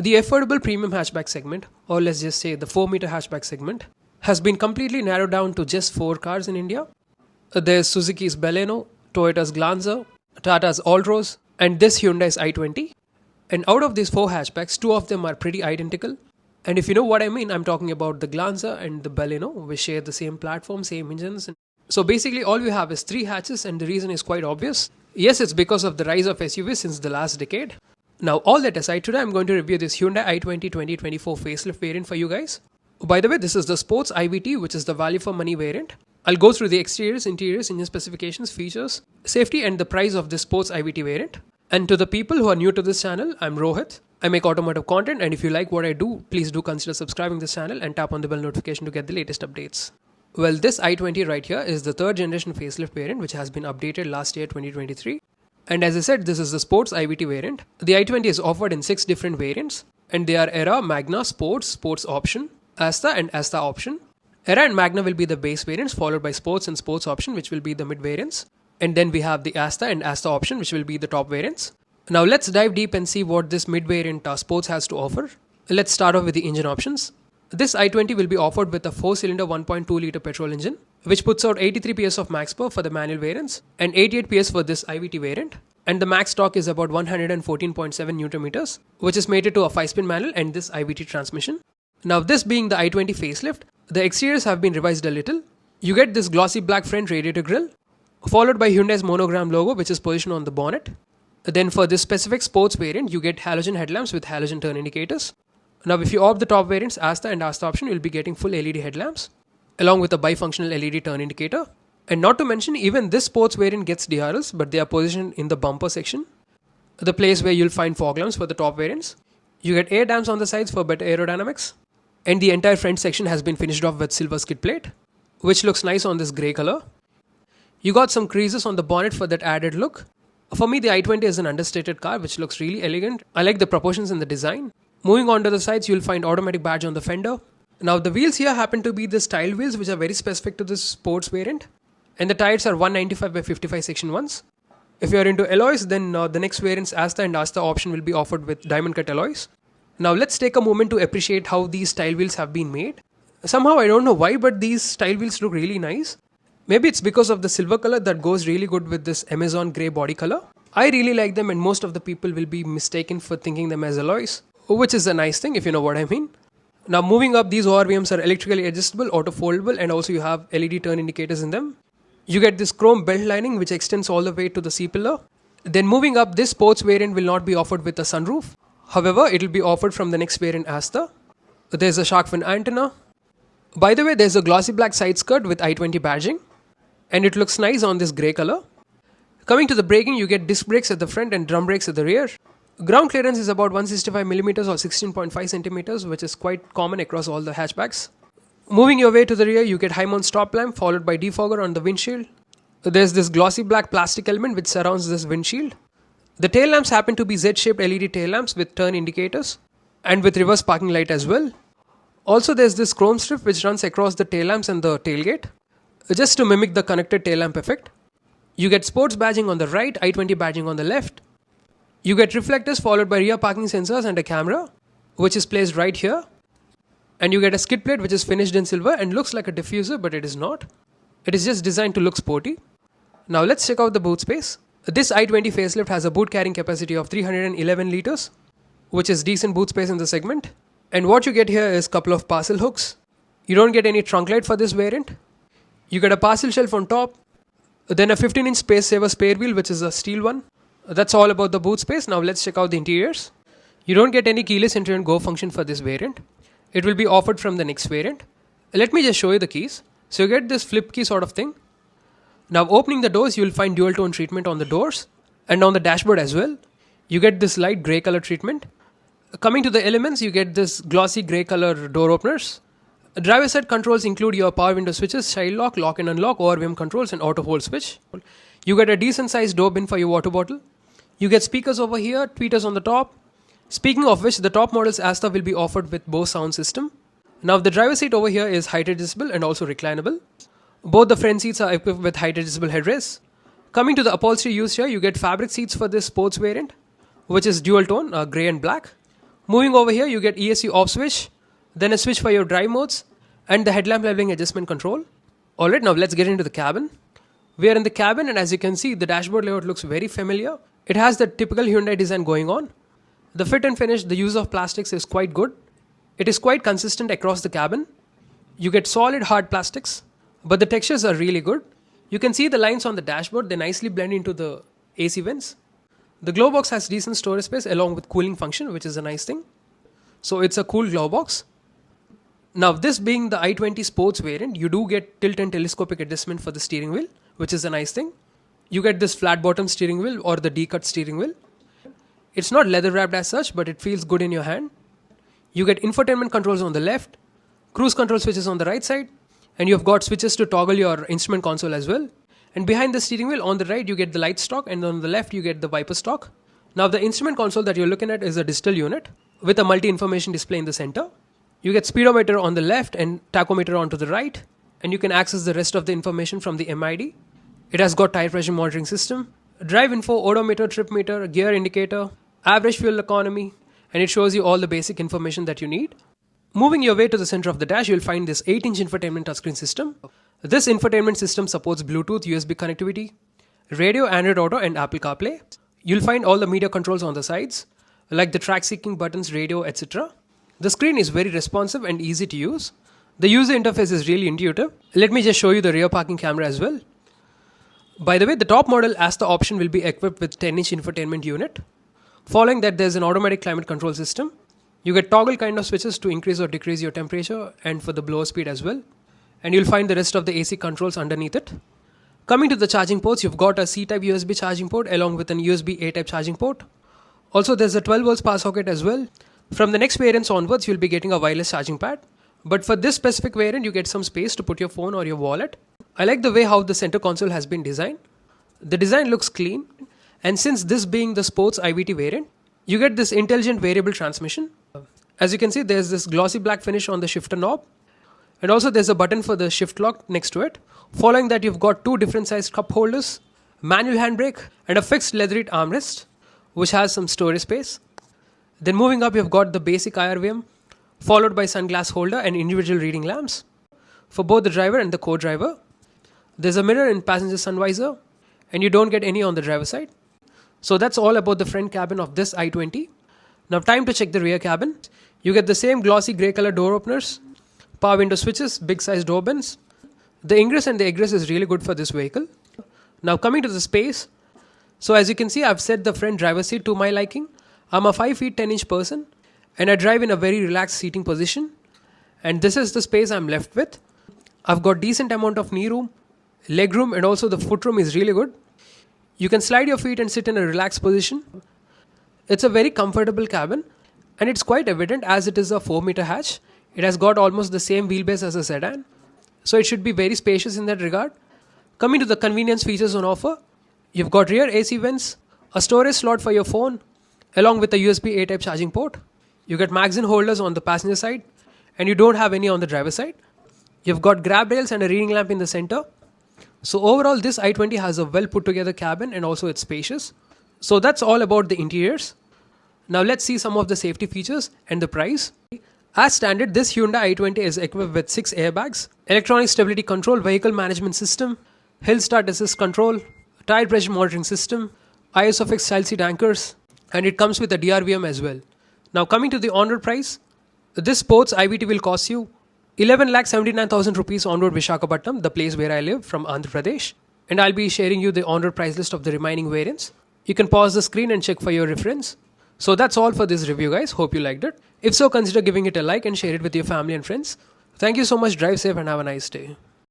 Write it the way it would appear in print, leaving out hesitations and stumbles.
The affordable premium hatchback segment, or let's just say the 4-meter hatchback segment, has been completely narrowed down to just 4 cars in India. There's Suzuki's Baleno, Toyota's Glanza, Tata's Allroad, and this Hyundai's i20. And out of these 4 hatchbacks, 2 of them are pretty identical. And if you know what I mean, I'm talking about the Glanza and the Baleno, which share the same platform, same engines. So basically all we have is 3 hatches, and the reason is quite obvious. Yes, it's because of the rise of SUVs since the last decade. Now all that aside, today I'm going to review this Hyundai i20 2024 facelift variant for you guys. By the way, this is the Sportz iVT, which is the value for money variant. I'll go through the exteriors, interiors, engine specifications, features, safety and the price of this Sportz iVT variant. And to the people who are new to this channel, I'm Rohit. I make automotive content, and if you like what I do, please do consider subscribing this channel and tap on the bell notification to get the latest updates. Well, this i20 right here is the 3rd generation facelift variant, which has been updated last year 2023. And as I said, this is the Sportz iVT variant. The i20 is offered in 6 different variants, and they are Era, Magna, Sports, Sports Option, Asta and Asta Option. Era and Magna will be the base variants, followed by Sports and Sports Option, which will be the mid variants. And then we have the Asta and Asta Option, which will be the top variants. Now let's dive deep and see what this mid variant Sports has to offer. Let's start off with the engine options. This i20 will be offered with a 4-cylinder 1.2 litre petrol engine, which puts out 83 PS of max power for the manual variants and 88 PS for this iVT variant. And the max torque is about 114.7 Newton meters, which is mated to a 5-spin manual and this iVT transmission. Now this being the i20 facelift, the exteriors have been revised a little. You get this glossy black front radiator grille, followed by Hyundai's monogram logo, which is positioned on the bonnet. Then for this specific sports variant, you get halogen headlamps with halogen turn indicators. Now if you opt the top variants, Asta and Asta Option, you'll be getting full LED headlamps, along with a bifunctional LED turn indicator. And not to mention, even this sports variant gets DRLs, but they are positioned in the bumper section, the place where you'll find fog lamps for the top variants. You get air dams on the sides for better aerodynamics. And the entire front section has been finished off with silver skid plate, which looks nice on this grey color. You got some creases on the bonnet for that added look. For me, the i20 is an understated car which looks really elegant. I like the proportions and the design. Moving on to the sides, you'll find automatic badge on the fender. Now the wheels here happen to be the style wheels, which are very specific to this sports variant. And the tires are 195 by 55 section 1s. If you are into alloys, then the next variants Asta and Asta Option will be offered with diamond cut alloys. Now let's take a moment to appreciate how these style wheels have been made. Somehow I don't know why, but these style wheels look really nice. Maybe it's because of the silver color that goes really good with this Amazon grey body color. I really like them, and most of the people will be mistaken for thinking them as alloys, which is a nice thing if you know what I mean. Now moving up, these ORVMs are electrically adjustable, auto foldable, and also you have LED turn indicators in them. You get this chrome belt lining which extends all the way to the C-pillar. Then moving up, this sports variant will not be offered with a sunroof. However, it will be offered from the next variant Asta. There's a shark fin antenna. By the way, there's a glossy black side skirt with i20 badging, and it looks nice on this grey color. Coming to the braking, you get disc brakes at the front and drum brakes at the rear. Ground clearance is about 165mm or 16.5cm, which is quite common across all the hatchbacks. Moving your way to the rear, you get high mount stop lamp followed by defogger on the windshield. There's this glossy black plastic element which surrounds this windshield. The tail lamps happen to be Z-shaped LED tail lamps with turn indicators and with reverse parking light as well. Also there's this chrome strip which runs across the tail lamps and the tailgate, just to mimic the connected tail lamp effect. You get sports badging on the right, i20 badging on the left. You get reflectors followed by rear parking sensors and a camera, which is placed right here. And you get a skid plate which is finished in silver and looks like a diffuser, but it is not. It is just designed to look sporty. Now let's check out the boot space. This i20 facelift has a boot carrying capacity of 311 liters, which is decent boot space in the segment. And what you get here is a couple of parcel hooks. You don't get any trunk light for this variant. You get a parcel shelf on top, then a 15-inch space saver spare wheel, which is a steel one. That's all about the boot space. Now let's check out the interiors. You don't get any keyless entry and go function for this variant. It will be offered from the next variant. Let me just show you the keys. So you get this flip key sort of thing. Now opening the doors, you will find dual tone treatment on the doors and on the dashboard as well. You get this light grey color treatment. Coming to the elements, you get this glossy grey color door openers. Driver side controls include your power window switches, child lock, lock and unlock, ORVM controls and auto hold switch. You get a decent sized door bin for your water bottle. You get speakers over here, tweeters on the top. Speaking of which, the top model's Asta will be offered with Bose sound system. Now the driver seat over here is height adjustable and also reclinable. Both the front seats are equipped with height adjustable headrests. Coming to the upholstery used here, you get fabric seats for this sports variant, which is dual tone, grey and black. Moving over here, you get ESC off switch, then a switch for your drive modes, and the headlamp leveling adjustment control. Alright, now let's get into the cabin. We are in the cabin, and as you can see, the dashboard layout looks very familiar. It has the typical Hyundai design going on. The fit and finish, the use of plastics is quite good. It is quite consistent across the cabin. You get solid hard plastics, but the textures are really good. You can see the lines on the dashboard, they nicely blend into the AC vents. The glove box has decent storage space along with cooling function, which is a nice thing. So it's a cool glove box. Now this being the i20 Sportz variant, you do get tilt and telescopic adjustment for the steering wheel, which is a nice thing. You get this flat bottom steering wheel or the D-cut steering wheel. It's not leather wrapped as such, but it feels good in your hand. You get infotainment controls on the left, cruise control switches on the right side, and you've got switches to toggle your instrument console as well. And behind the steering wheel on the right, you get the light stalk, and on the left, you get the wiper stalk. Now the instrument console that you're looking at is a digital unit with a multi-information display in the center. You get speedometer on the left and tachometer on to the right, and you can access the rest of the information from the MID. It has got tire pressure monitoring system, drive info, odometer, trip meter, gear indicator, average fuel economy, and it shows you all the basic information that you need. Moving your way to the center of the dash, you'll find this 8-inch infotainment touchscreen system. This infotainment system supports Bluetooth, USB connectivity, radio, Android Auto, and Apple CarPlay. You'll find all the media controls on the sides, like the track seeking buttons, radio, etc. The screen is very responsive and easy to use. The user interface is really intuitive. Let me just show you the rear parking camera as well. By the way, the top model as the option will be equipped with 10-inch infotainment unit. Following that, there's an automatic climate control system. You get toggle kind of switches to increase or decrease your temperature and for the blower speed as well. And you'll find the rest of the AC controls underneath it. Coming to the charging ports, you've got a C-type USB charging port along with an USB A-type charging port. Also, there's a 12 volts power socket as well. From the next variants onwards, you'll be getting a wireless charging pad. But for this specific variant, you get some space to put your phone or your wallet. I like the way how the center console has been designed. The design looks clean. And since this being the Sportz iVT variant, you get this intelligent variable transmission. As you can see, there's this glossy black finish on the shifter knob. And also there's a button for the shift lock next to it. Following that, you've got two different sized cup holders, manual handbrake, and a fixed leatherette armrest, which has some storage space. Then moving up, you've got the basic IRVM, followed by sunglass holder and individual reading lamps for both the driver and the co-driver. There's a mirror in passenger sun visor, and you don't get any on the driver side. So that's all about the front cabin of this i20. Now time to check the rear cabin. You get the same glossy grey color door openers, power window switches, big size door bins. The ingress and the egress is really good for this vehicle. Now coming to the space. So as you can see, I've set the front driver's seat to my liking. I'm a 5 feet 10 inch person and I drive in a very relaxed seating position. And this is the space I'm left with. I've got decent amount of knee room, leg room, and also the foot room is really good. You can slide your feet and sit in a relaxed position. It's a very comfortable cabin and it's quite evident as it is a 4-meter hatch. It has got almost the same wheelbase as a sedan. So it should be very spacious in that regard. Coming to the convenience features on offer, you've got rear AC vents, a storage slot for your phone, along with a USB A-type charging port. You get magazine holders on the passenger side and you don't have any on the driver side. You've got grab rails and a reading lamp in the center. So overall, this i20 has a well put together cabin and also it's spacious. So that's all about the interiors. Now let's see some of the safety features and the price. As standard, this Hyundai i20 is equipped with 6 airbags, electronic stability control, vehicle management system, hill start assist control, tire pressure monitoring system, ISOFIX style seat anchors, and it comes with a DRVM as well. Now coming to the on-road price, this Sportz iVT will cost you 11,79,000 rupees on-road Visakhapatnam, the place where I live from Andhra Pradesh. And I'll be sharing you the on-road price list of the remaining variants. You can pause the screen and check for your reference. So that's all for this review guys. Hope you liked it. If so, consider giving it a like and share it with your family and friends. Thank you so much. Drive safe and have a nice day.